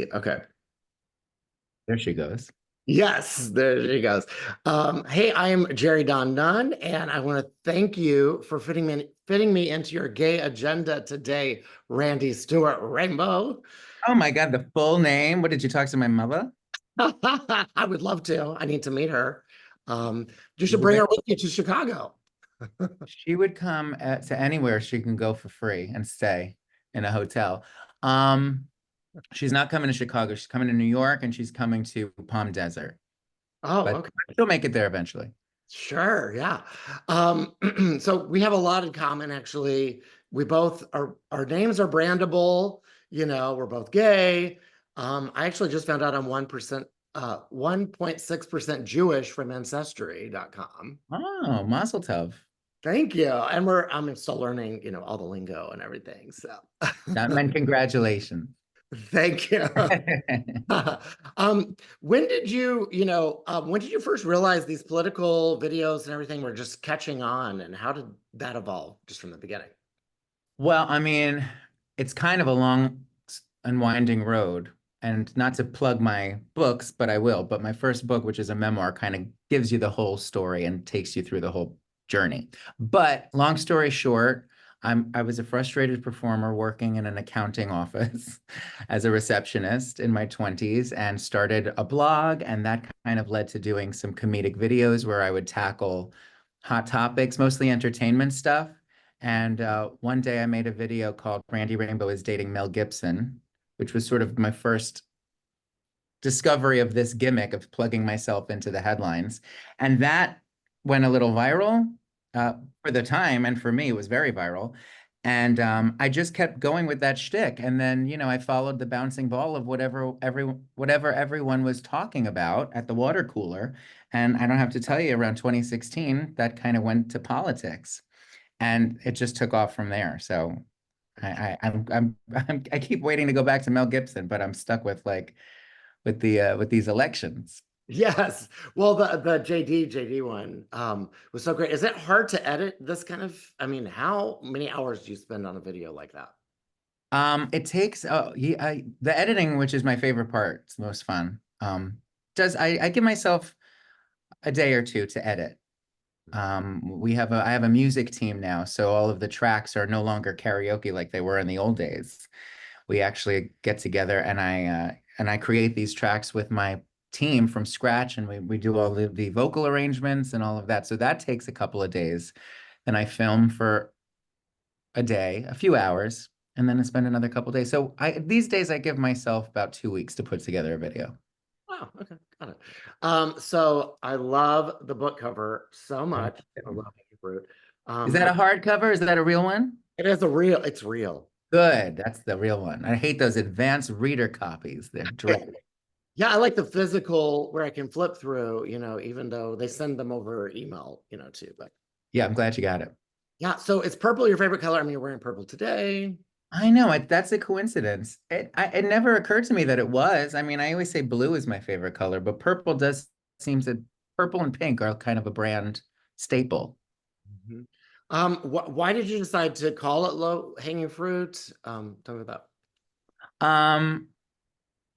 Okay. There she goes. Yes, there she goes. Hey, I'm Jerry Don Nunn, and I want to thank you for fitting me into your gay agenda today, Randy Stewart Rainbow. Oh my God, the full name. What did you talk to my mother? I would love to. I need to meet her. Um, you should She's a bring very, her with you to Chicago. she would come to anywhere she can go for free and stay in a hotel. Um, she's not coming to Chicago. She's coming to New York and she's coming to Palm Desert, Oh, but okay. she'll make it there eventually. Sure, yeah. So we have a lot in common, actually. We both our names are brandable, we're both gay. I actually just found out I'm 1.6% Jewish from Ancestry.com. Oh, Mazel Tov. Thank you. And I'm still learning, all the lingo and everything. So That meant congratulations. thank you. When did you first realize these political videos and everything were just catching on, and how did that evolve just from the beginning? Well, I mean, it's kind of a long and winding road. And not to plug my books, but I will. But my first book, which is a memoir, kind of gives you the whole story and takes you through the whole journey. But long story short, I was a frustrated performer working in an accounting office as a receptionist in my 20s and started a blog. And that kind of led to doing some comedic videos where I would tackle hot topics, mostly entertainment stuff. And one day I made a video called Randy Rainbow is Dating Mel Gibson, which was sort of my first discovery of this gimmick of plugging myself into the headlines. And that went a little viral uh, for the time. And for me, it was very viral. And I just kept going with that shtick. And then, I followed the bouncing ball of whatever everyone was talking about at the water cooler. And I don't have to tell you, around 2016, that kind of went to politics and it just took off from there. So I keep waiting to go back to Mel Gibson, but I'm stuck with with these elections. Yes. Well, the JD one was so great. Is it hard to edit this kind of? I mean, how many hours do you spend on a video like that? It takes the editing, which is my favorite part. It's the most fun. Does I give myself a day or two to edit. I have a music team now, so all of the tracks are no longer karaoke like they were in the old days. We actually get together and I create these tracks with my team from scratch and we do all the vocal arrangements and all of that. So that takes a couple of days. Then I film for a day, a few hours, and then I spend another couple of days. So I these days I give myself about 2 weeks to put together a video. Oh, okay, got it. So I love the book cover so Thank much. I you. love Hanging Fruit. Is that I a hardcover? Is that a real one? it's real. Good. That's the real one. I hate those advanced reader copies. They're dread. Yeah, I like the physical where I can flip through, even though they send them over email, too. But Yeah, I'm glad you got it. yeah, so it's purple, your favorite color. I mean, you're wearing purple today. I know that's a coincidence. It never occurred to me that it was. I mean, I always say blue is my favorite color, but purple does seems that purple and pink are kind of a brand staple. Mhm. Why did you decide to call it low hanging fruit? Tell me about. Um,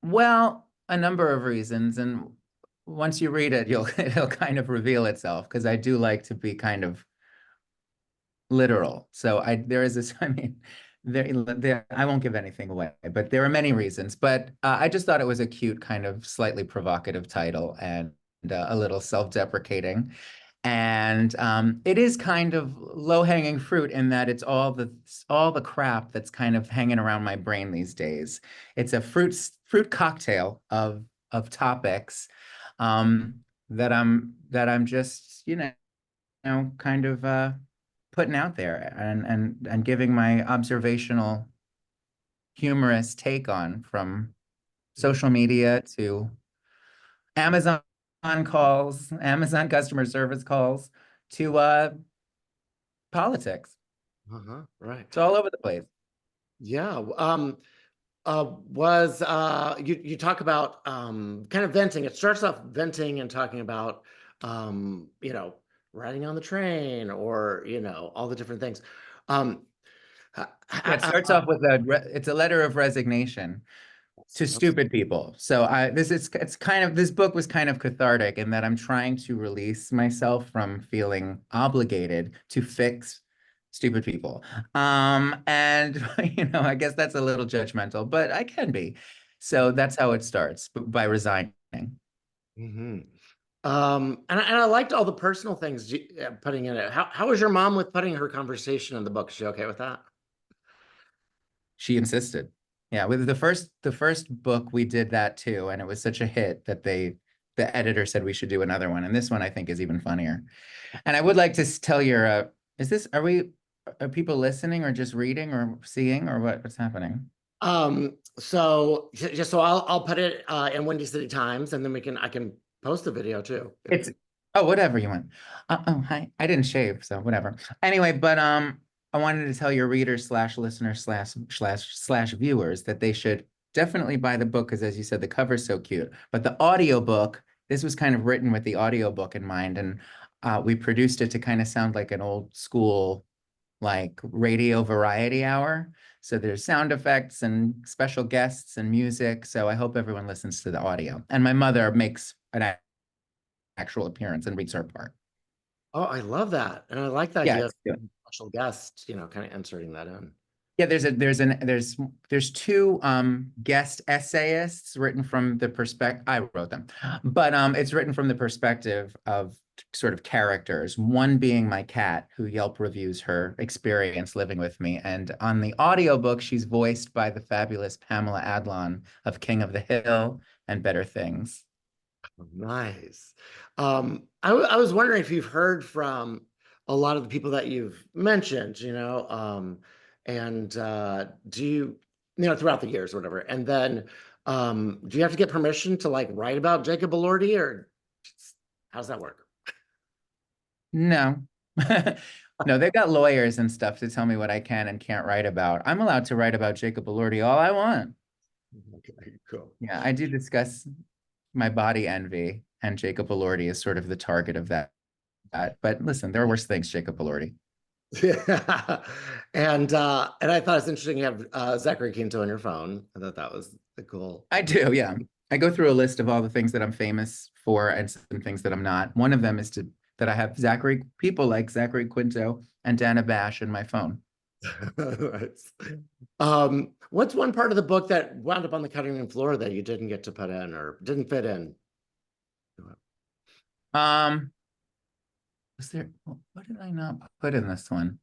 well, a number of reasons, and once you read it, you'll it'll kind of reveal itself because I do like to be kind of literal. So there is this, I mean, there I won't give anything away, but there are many reasons. But I just thought it was a cute, kind of slightly provocative title and a little self-deprecating. And it is kind of low-hanging fruit in that it's all the crap that's kind of hanging around my brain these days. It's a fruit cocktail of topics that I'm just, kind of putting out there and giving my observational, humorous take on from social media to Amazon calls, Amazon customer service calls to politics. Uh-huh, right. It's all over the place. Yeah. Was you talk about kind of venting. It starts off venting and talking about riding on the train or all the different things. Um, Yeah, it starts off with it's a letter of resignation. to stupid people. So it's kind of this book was kind of cathartic in that I'm trying to release myself from feeling obligated to fix stupid people. And I guess that's a little judgmental, but I can be. So that's how it starts, by resigning. Mhm. And I liked all the personal things putting in it. How was your mom with putting her conversation in the book? Is she okay with that? She insisted. Yeah, with the first book we did that too, and it was such a hit that the editor said we should do another one. And this one I think is even funnier. And I would like to tell your are people listening or just reading or seeing or what's happening? So just so I'll put it in Windy City Times, and then I can post the video too. It's oh, whatever you want. Oh, hi. I didn't shave, so whatever. Anyway, but I wanted to tell your readers slash listeners slash viewers that they should definitely buy the book because, as you said, the cover's so cute. But the audiobook, this was kind of written with the audiobook in mind, and we produced it to kind of sound like an old school like radio variety hour. So there's sound effects and special guests and music. So I hope everyone listens to the audio. And my mother makes an actual appearance and reads her part. Oh, I love that. And I like the Yeah, idea of it's good. special guests, kind of inserting that in. Yeah, there's two guest essayists written from the perspective I wrote them, but it's written from the perspective of sort of characters. One being my cat, who Yelp reviews her experience living with me, and on the audiobook, she's voiced by the fabulous Pamela Adlon of King of the Hill and Better Things. Nice. I was wondering if you've heard from a lot of the people that you've mentioned, and do throughout the years or whatever. And then do you have to get permission to like write about Jacob Elordi or how's that work? No. No, they've got lawyers and stuff to tell me what I can and can't write about. I'm allowed to write about Jacob Elordi all I want. Okay, cool. Yeah, I do discuss my body envy, and Jacob Elordi is sort of the target of that. But listen, there are worse things, Jacob Elordi. Yeah. And I thought it's interesting you have Zachary Quinto on your phone. I thought that was cool. I do, yeah. I go through a list of all the things that I'm famous for and some things that I'm not. One of them is that I have people like Zachary Quinto and Dana Bash in my phone. Nice. What's one part of the book that wound up on the cutting room floor that you didn't get to put in or didn't fit in? Um, what did I not put in this one?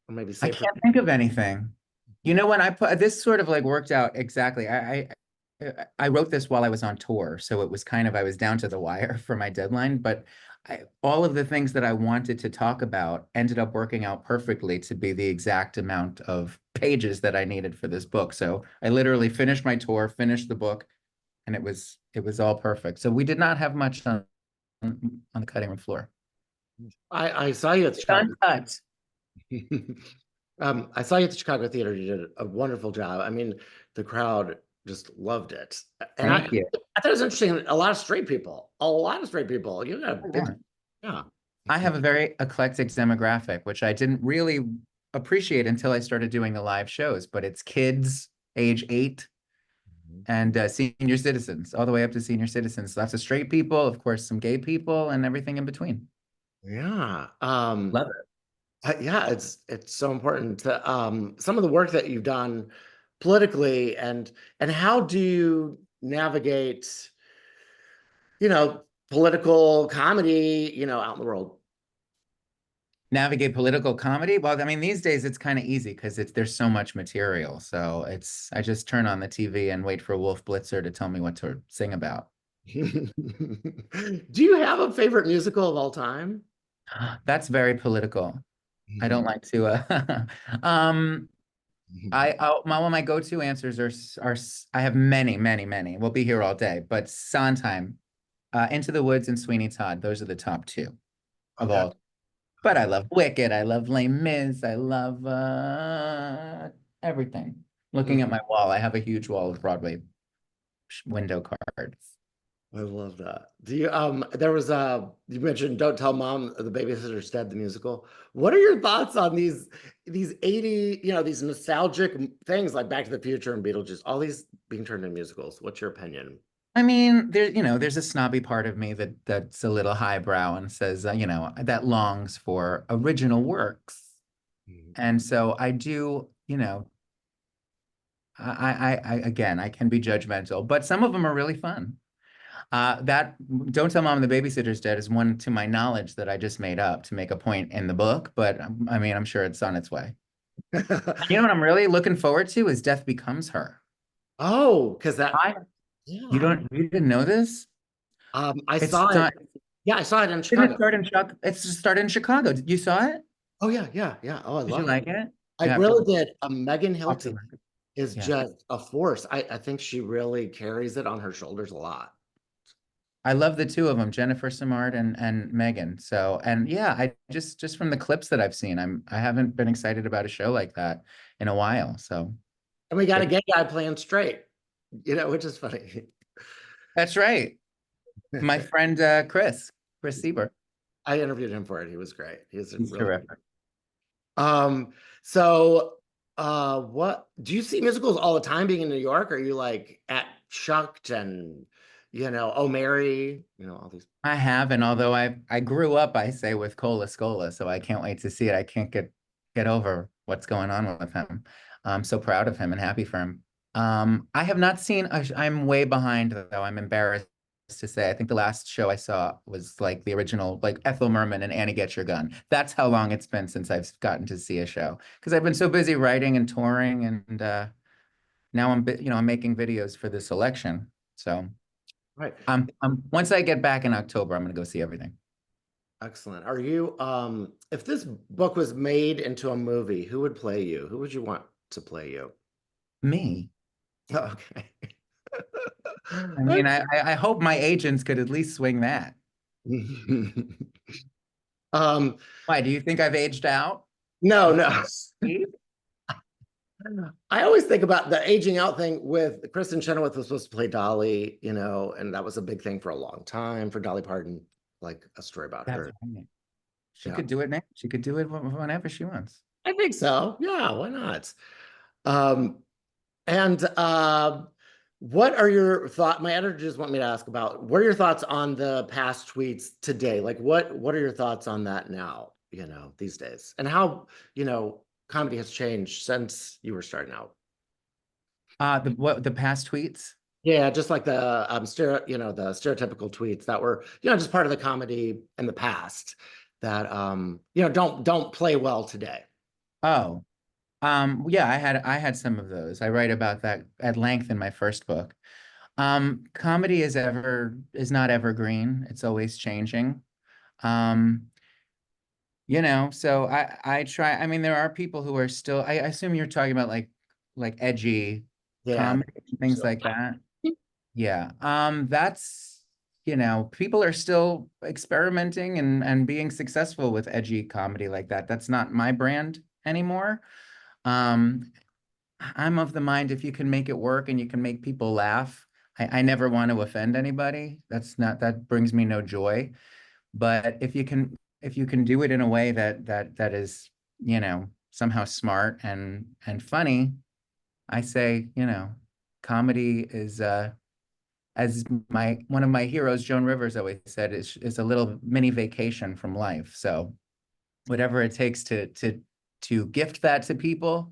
Or maybe I save for. can't think of anything. You know, when I put this sort of like worked out exactly. I wrote this while I was on tour, so it was kind of I was down to the wire for my deadline, but all of the things that I wanted to talk about ended up working out perfectly to be the exact amount of pages that I needed for this book. So I literally finished my tour, finished the book, and it was all perfect. So we did not have much on the cutting room floor. I saw you at the It's Chicago. uncut. I saw you at the Chicago Theater. You did a wonderful job. I mean, the crowd just loved it. And Thank you. I thought it was interesting. A lot of straight people, a lot of straight people. You got a big, Yeah. yeah. I have a very eclectic demographic, which I didn't really appreciate until I started doing the live shows. But it's kids age 8 and senior citizens, all the way up to senior citizens. Lots of straight people, of course, some gay people, and everything in between. Yeah. Love it. Yeah, it's so important to some of the work that you've done politically and how do you navigate, political comedy, out in the world? Navigate political comedy. Well, I mean, these days it's kind of easy because there's so much material. So I just turn on the TV and wait for Wolf Blitzer to tell me what to sing about. Do you have a favorite musical of all time? That's very political. I don't like to um one of my go-to answers are I have many, many, many. We'll be here all day, but Sondheim, Into the Woods and Sweeney Todd, those are the top two of Okay. all. But I love Wicked, I love Les Mis, I love everything. Looking at Mhm. my wall, I have a huge wall of Broadway window cards. I love that. Do you there was you mentioned Don't Tell Mom the Babysitter's Dead, the musical. What are your thoughts on these 80, these nostalgic things like Back to the Future and Beetlejuice, all these being turned into musicals? What's your opinion? I mean, there's a snobby part of me that's a little highbrow and says, that longs for original works. Mhm. And so I do, again, I can be judgmental, but some of them are really fun. That Don't Tell Mom the Babysitter's Dead is one to my knowledge that I just made up to make a point in the book, but I mean, I'm sure it's on its way. You know what I'm really looking forward to is Death Becomes Her. Oh, because that, I yeah, you didn't know this? I It's saw it. not Yeah, I saw it in didn't it Chicago. start in Chicago? It's just started in Chicago. You saw it? Oh yeah, yeah, yeah. Oh, I Did you love it. like it? I You have to really did. Megan talk to Hilty her. is Yeah. just a force. I think she really carries it on her shoulders a lot. I love the two of them, Jennifer Simard and Megan. So, and yeah, I just from the clips that I've seen, I haven't been excited about a show like that in a while. So And we got a it gay guy playing straight, which is funny. that's right. My friend Chris Sieber. I interviewed him for it. He was great. He's a He's really terrific. um so what do you see musicals all the time being in New York? Are you like at Shucked and Oh Mary, all these. I have, and although I grew up, I say, with Cola Scola, so I can't wait to see it. I can't get over what's going on with him. I'm so proud of him and happy for him. I have not seen. I'm way behind though. I'm embarrassed to say. I think the last show I saw was like the original, like Ethel Merman and Annie Get Your Gun. That's how long it's been since I've gotten to see a show because I've been so busy writing and touring, and now I'm making videos for this election. So. Right. Once I get back in October, I'm gonna go see everything. Excellent. Are you if this book was made into a movie, who would play you? Who would you want to play you? Me. Okay. I mean, I hope my agents could at least swing that. um Why, do you think I've aged out? no, no. Steve? I always think about the aging out thing with Kristen Chenoweth was supposed to play Dolly, and that was a big thing for a long time for Dolly Parton, like a story about That's her. right. She Yeah, could do it now. She could do it whenever she wants. I think so. Yeah, why not? Um, and what are your thoughts? My editors want me to ask about what are your thoughts on the past tweets today? Like what are your thoughts on that now, these days? And how, comedy has changed since you were starting out? The past tweets? Yeah, just like the the stereotypical tweets that were, just part of the comedy in the past that don't play well today. Oh, yeah, I had some of those. I write about that at length in my first book. Comedy is not evergreen. It's always changing. Um, so I try. I mean, there are people who are still. I assume you're talking about like edgy Yeah. comedy and things So like that. Yeah. People are still experimenting and being successful with edgy comedy like that. That's not my brand anymore. Um, I'm of the mind if you can make it work and you can make people laugh. I never want to offend anybody. That brings me no joy. But if you can do it in a way that is, somehow smart and funny, I say, comedy is as my one of my heroes, Joan Rivers, always said, is a little mini vacation from life. So whatever it takes to gift that to people,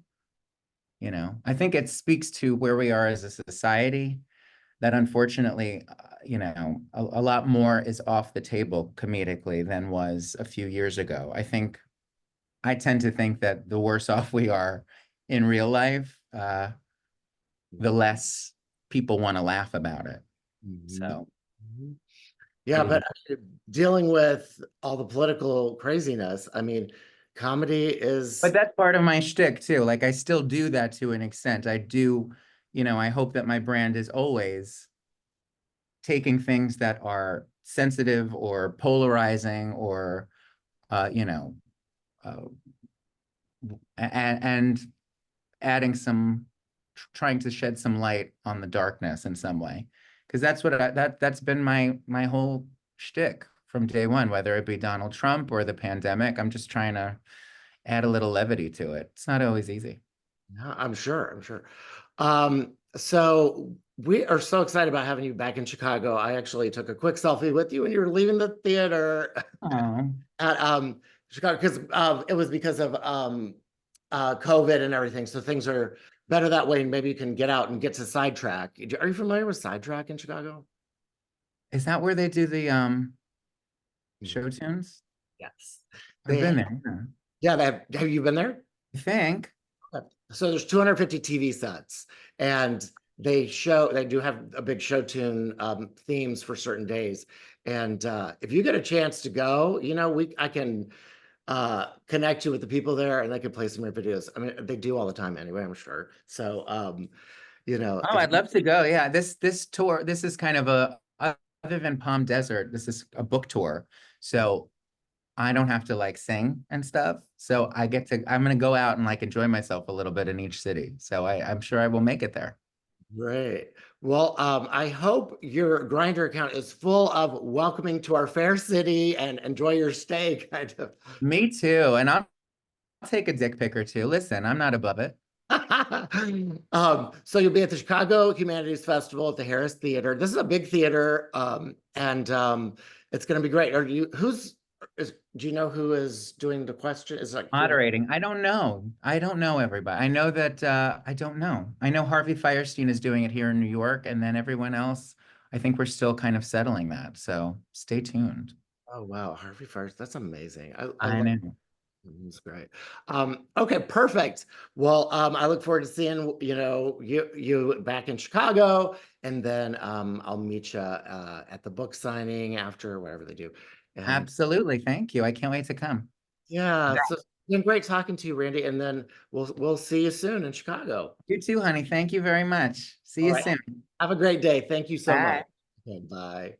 I think it speaks to where we are as a society that unfortunately, a lot more is off the table comedically than was a few years ago. I tend to think that the worse off we are in real life, the less people want to laugh about it. mhm, So, mhm. what Yeah, do you but think? dealing with all the political craziness, I mean, comedy But is, that's part of my shtick too. Like I still do that to an extent. I do, I hope that my brand is always taking things that are sensitive or polarizing or, uh, you know, uh, and adding trying to shed some light on the darkness in some way. because that's what that's been my whole shtick from day one, whether it be Donald Trump or the pandemic. I'm just trying to add a little levity to it. It's not always easy. Yeah, I'm sure. I'm sure. So we are so excited about having you back in Chicago. I actually took a quick selfie with you when you were leaving the theater Oh, at Chicago because it was because of COVID and everything. So things are better that way, and maybe you can get out and get to Sidetrack. Are you familiar with Sidetrack in Chicago? is that where they do the Mhm. show tunes? Yes. I've been They there. Yeah. yeah, have you been there? I think. Okay. So there's 250 TV sets, and they do have a big show tune themes for certain days. And if you get a chance to go, I can connect you with the people there, and they can play some of your videos. I mean, they do all the time anyway, I'm sure. So Oh, if I'd love to go. Yeah, this tour, this is kind of a other than Palm Desert, this is a book tour. So I don't have to like sing and stuff. So I'm gonna go out and like enjoy myself a little bit in each city. So I'm sure I will make it there. great. Well, I hope your Grinder account is full of welcoming to our fair city and enjoy your stay kind of. Me too. And I'll take a dick pic or two. Listen, I'm not above it. So you'll be at the Chicago Humanities Festival at the Harris Theater. This is a big theater, and it's going to be great. Do you know who is doing the question? Is like doing Moderating. I don't know. I don't know everybody. I know that I don't know. I know Harvey Firestein is doing it here in New York, and then everyone else, I think we're still kind of settling that. So stay tuned. Oh wow, Harvey First. That's amazing. I I love know. That's great. Okay, perfect. Well, I look forward to seeing you back in Chicago, and then I'll meet you at the book signing after whatever they do. And Absolutely. Thank you. I can't wait to come. yeah, so it's been great talking to you, Randy. And then we'll see you soon in Chicago. You too, honey. Thank you very much. See All you right. soon. Have a great day. Thank you so much. Bye. Okay, bye.